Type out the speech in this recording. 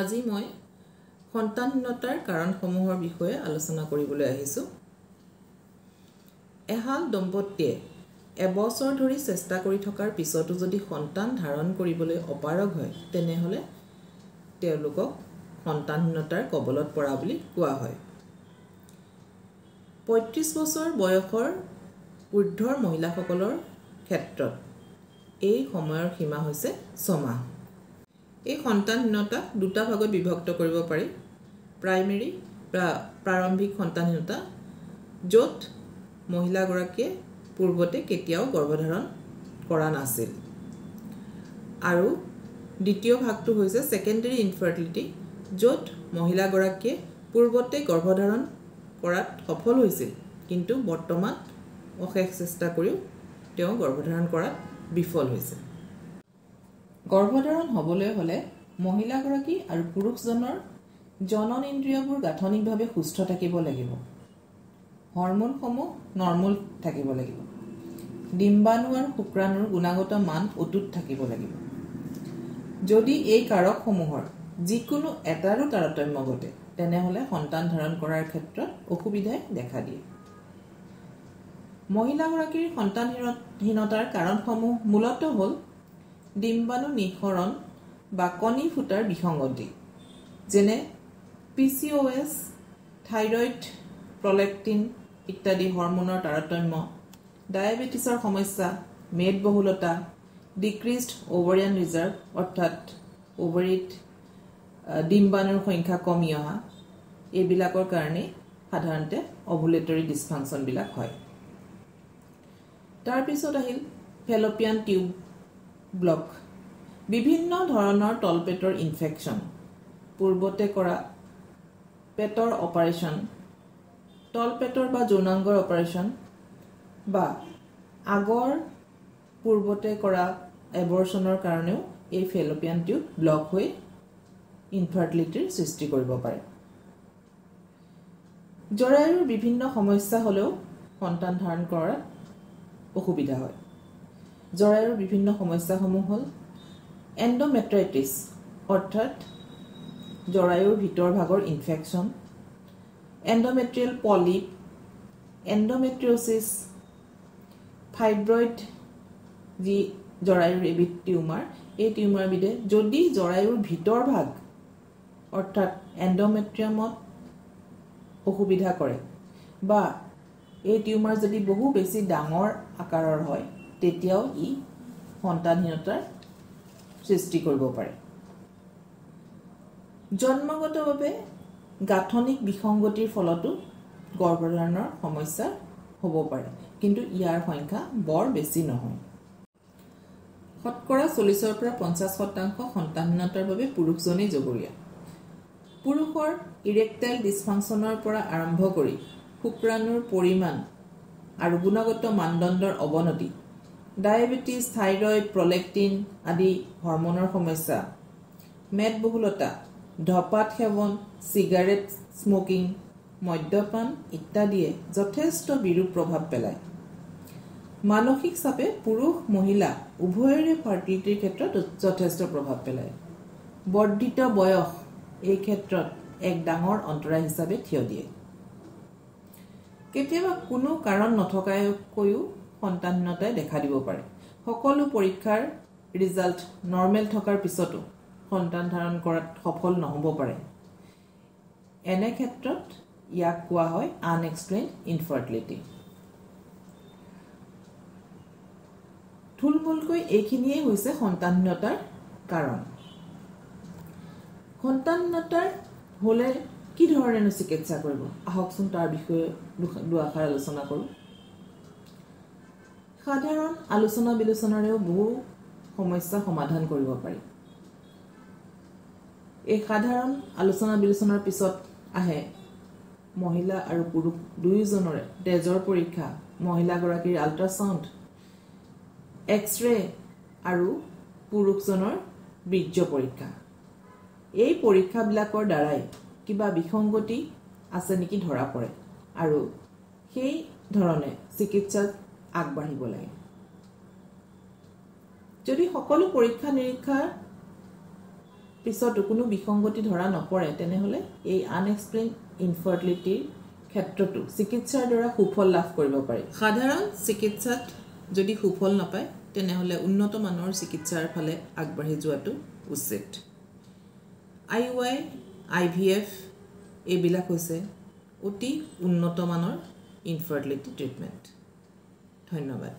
আজি মই সন্তানহীনতাৰ কাৰণসমূহৰ বিষয়ে আলোচনা কৰিবলৈ আহিছোঁ। এহাল দম্পতীয়ে এবছৰ ধৰি চেষ্টা কৰি থকাৰ পিছতো যদি সন্তান ধাৰণ কৰিবলৈ অপাৰগ হয় তেনেহলে তেওঁলোকক সন্তানহীনতাৰ কবলত পৰা বুলি কোৱা হয়। ৩৫ বছৰ বয়সৰ ঊৰ্ধ্বৰ মহিলাসকলৰ ক্ষেত্ৰত এই সময়ৰ সীমা হৈছে ৬ মাহ। এই সন্তানহীনতাক দুটা ভাগত বিভক্ত কৰিব পাৰি। প্ৰাইমেৰী বা প্ৰাৰম্ভিক সন্তানহীনতা, য'ত মহিলাগৰাকীয়ে পূৰ্বতে কেতিয়াও গৰ্ভধাৰণ কৰা নাছিল, আৰু দ্বিতীয় ভাগটো হৈছে ছেকেণ্ডেৰী ইনফাৰ্টিলিটি, য'ত মহিলাগৰাকীয়ে পূৰ্বতে গৰ্ভধাৰণ কৰাত সফল হৈছিল কিন্তু বৰ্তমান অশেষ চেষ্টা কৰিও তেওঁ গৰ্ভধাৰণ কৰাত বিফল হৈছে। গৰ্ভধাৰণ হ'বলৈ হ'লে মহিলাগৰাকী আৰু পুৰুষজনৰ জননেন্দ্ৰিয়বোৰ গাঁথনিকভাৱে সুস্থ থাকিব লাগিব, হৰম'নসমূহ নৰ্মেল থাকিব লাগিব, ডিম্বাণু আৰু শুক্ৰাণুৰ গুণাগত মান অটুট থাকিব লাগিব। যদি এই কাৰকসমূহৰ যিকোনো এটাৰো তাৰতম্য ঘটে তেনেহলে সন্তান ধাৰণ কৰাৰ ক্ষেত্ৰত অসুবিধাই দেখা দিয়ে। মহিলাগৰাকীৰ সন্তানহীনতাৰ কাৰণসমূহ মূলতঃ হ'ল ডিম্বাণু নিঃসৰণ বা কণী ফুটাৰ বিসংগতি, যেনে PCOS, থাইৰয়ড, প্ৰলেক্টিন ইত্যাদি হৰম'নৰ তাৰতম্য, ডায়েবেটিছৰ সমস্যা, মেদবহুলতা, ডিক্ৰিজড ওভাৰিয়ান ৰিজাৰ্ভ অৰ্থাৎ ওভাৰিত ডিম্বাণুৰ সংখ্যা কমি অহা, এইবিলাকৰ কাৰণে সাধাৰণতে অভুলেটৰী ডিছফাংচনবিলাক হয়। তাৰপিছত আহিল ফেলপিয়ান টিউব ব্লক, বিভিন্ন ধৰণৰ তলপেটৰ ইনফেকশ্যন, পূৰ্বতে কৰা পেটৰ অপাৰেশ্যন, তলপেটৰ বা যৌনাংগৰ অপাৰেশ্যন বা আগৰ পূৰ্বতে কৰা এবৰ্চনৰ কাৰণেও এই ফেলপিয়ান টিউব ব্লক হৈ ইনফাৰ্টিলিটিৰ সৃষ্টি কৰিব পাৰে। জৰায়ুৰ বিভিন্ন সমস্যা হ'লেও সন্তান ধাৰণ কৰাত অসুবিধা হয়। জৰায়ুৰ বিভিন্ন সমস্যাসমূহ হ'ল এণ্ডোমেট্ৰাইটিছ অৰ্থাৎ জৰায়ুৰ ভিতৰ ভাগৰ ইনফেকশ্যন, এণ্ডোমেট্ৰিয়েল পলিপ, এণ্ডোমেট্ৰিঅচিছ, ফাইব্ৰইড যি জৰায়ুৰ এবিধ টিউমাৰ, এই টিউমাৰবিধে যদি জৰায়ুৰ ভিতৰ ভাগ অৰ্থাৎ এণ্ডোমেট্ৰিয়ামত অসুবিধা কৰে বা এই টিউমাৰ যদি বহু বেছি ডাঙৰ আকাৰৰ হয় তেতিয়াও ই সন্তানহীনতাৰ সৃষ্টি কৰিব পাৰে। জন্মগতভাৱে গাঁথনিক বিসংগতিৰ ফলতো গৰ্ভধাৰণৰ সমস্যা হ'ব পাৰে, কিন্তু ইয়াৰ সংখ্যা বৰ বেছি নহয়। শতকৰা 40 পৰা 50% সন্তানহীনতাৰ বাবে পুৰুষজনেই জগৰীয়া। পুৰুষৰ ইৰেক্টাইল ডিছফাংচনৰ পৰা আৰম্ভ কৰি শুক্ৰাণুৰ পৰিমাণ আৰু গুণগত মানদণ্ডৰ অৱনতি, ডায়েবেটিছ, থাইৰয়ড, প্ৰলেক্টিন আদি হৰম'নৰ সমস্যা, মেদবহুলতা, ধঁপাত সেৱন, চিগাৰেট স্মকিং, মদ্যপান ইত্যাদিয়ে যথেষ্ট বিৰূপ প্ৰভাৱ পেলায়। মানসিক চাপে পুৰুষ মহিলা উভয়ৰে ফাৰ্টিলিটিৰ ক্ষেত্ৰত যথেষ্ট প্ৰভাৱ পেলায়। বৰ্ধিত বয়স এই ক্ষেত্ৰত এক ডাঙৰ অন্তৰায় হিচাপে থিয় দিয়ে। কেতিয়াবা কোনো কাৰণ নথকাকৈও সন্তানহীনতাই দেখা দিব পাৰে। সকলো পৰীক্ষাৰ ৰিজাল্ট নৰ্মেল থকাৰ পিছতো সন্তান ধাৰণ কৰাত সফল নহ'ব পাৰে। এনে ক্ষেত্ৰত ইয়াক কোৱা হয় আনএক্সপ্লেইনড ইনফাৰ্টিলিটি। থুলমূলকৈ এইখিনিয়ে হৈছে সন্তানহীনতাৰ কাৰণ। সন্তানহীনতাৰ হ'লে কি ধৰণেনো চিকিৎসা কৰিব, আহকচোন তাৰ বিষয়ে দুআষাৰ আলোচনা কৰোঁ। সাধাৰণ আলোচনা বিলোচনাৰেও বহু সমস্যা সমাধান কৰিব পাৰি। এই সাধাৰণ আলোচনা বিলোচনাৰ পিছত আহে মহিলা আৰু পুৰুষ দুয়োজনৰে তেজৰ পৰীক্ষা, মহিলাগৰাকীৰ আল্ট্ৰাচাউণ্ড, এক্সৰে আৰু পুৰুষজনৰ বীৰ্য পৰীক্ষা। এই পৰীক্ষাবিলাকৰ দ্বাৰাই কিবা বিসংগতি আছে নেকি ধৰা পৰে আৰু সেই ধৰণে চিকিৎসাত আগবাঢ়িব লাগে। যদি সকলো পৰীক্ষা নিৰীক্ষাৰ পিছতো কোনো বিসংগতি ধৰা নপৰে তেনেহ'লে এই আনএক্সপ্লেইনড ইনফাৰ্টিলিটিৰ ক্ষেত্ৰতো চিকিৎসাৰ দ্বাৰা সুফল লাভ কৰিব পাৰি সাধাৰণ চিকিৎসাত যদি সুফল নাপায় তেনেহ'লে উন্নত মানৰ চিকিৎসাৰ ফালে আগবাঢ়ি যোৱাটো উচিত IUI IVF এইবিলাক হৈছে অতি উন্নত মানৰ ইনফাৰ্টিলিটি ট্ৰিটমেণ্ট ধন্যবাদ